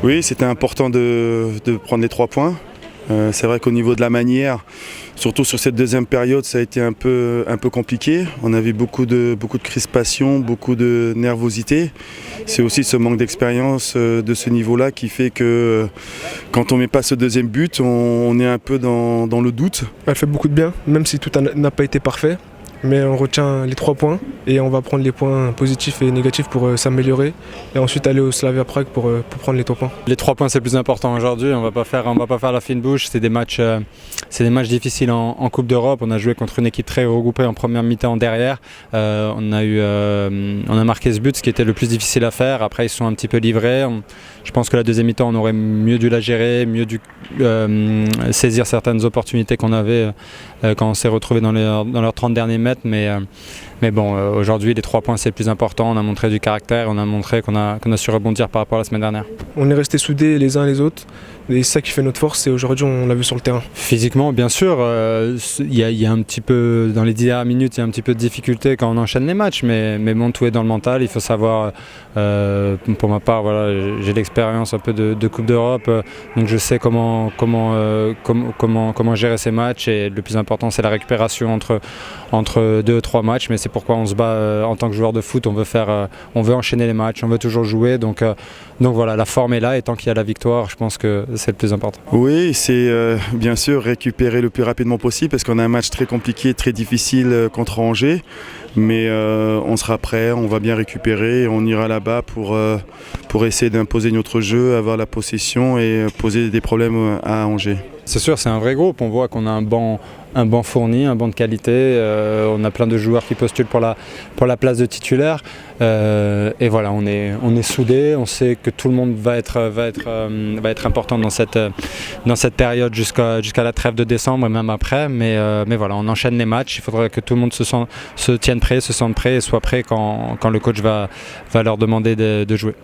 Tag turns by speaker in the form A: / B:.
A: Oui, c'était important de prendre les 3 points. C'est vrai qu'au niveau de la manière, surtout sur cette deuxième période, ça a été un peu compliqué. On avait beaucoup de crispation, beaucoup de nervosité. C'est aussi ce manque d'expérience de ce niveau-là qui fait que quand on ne met pas ce deuxième but, on est un peu dans le doute.
B: Elle fait beaucoup de bien, même si tout n'a pas été parfait. Mais on retient les 3 points et on va prendre les points positifs et négatifs pour s'améliorer et ensuite aller au Slavia Prague pour prendre les 3 points.
C: Les 3 points c'est le plus important aujourd'hui, on va pas faire la fine bouche, c'est des matchs difficiles en Coupe d'Europe. On a joué contre une équipe très regroupée en première mi-temps derrière, on a marqué ce but, ce qui était le plus difficile à faire. Après ils sont un petit peu livrés, je pense que la deuxième mi-temps on aurait mieux dû la gérer, mieux dû saisir certaines opportunités qu'on avait quand on s'est retrouvé dans leurs 30 derniers mètres. Mais bon, aujourd'hui les 3 points c'est le plus important, on a montré du caractère, on a montré qu'on a su rebondir par rapport à la semaine dernière.
B: On est restés soudés les uns les autres et c'est ça qui fait notre force et aujourd'hui on l'a vu sur le terrain.
C: Physiquement bien sûr, il y a un petit peu, dans les 10 dernières minutes il y a un petit peu de difficulté quand on enchaîne les matchs, mais bon, tout est dans le mental, il faut savoir, pour ma part voilà, j'ai l'expérience un peu de Coupe d'Europe, donc je sais comment gérer ces matchs et le plus important c'est la récupération entre 2 ou 3 matchs, mais c'est pourquoi on se bat en tant que joueur de foot, on veut enchaîner les matchs, on veut toujours jouer, donc voilà, la forme est là et tant qu'il y a la victoire, je pense que c'est le plus important.
A: Oui, c'est bien sûr récupérer le plus rapidement possible parce qu'on a un match très compliqué, très difficile contre Angers, mais on sera prêt, on va bien récupérer, on ira là-bas pour essayer d'imposer notre jeu, avoir la possession et poser des problèmes à Angers.
C: C'est sûr, c'est un vrai groupe, on voit qu'on a un banc fourni, un banc de qualité, on a plein de joueurs qui postulent pour la place de titulaire, et voilà, on est soudés, on sait que tout le monde va être important dans cette période jusqu'à la trêve de décembre et même après, mais voilà, on enchaîne les matchs, il faudrait que tout le monde se tienne prêt, se sente prêt et soit prêt quand le coach va leur demander de jouer.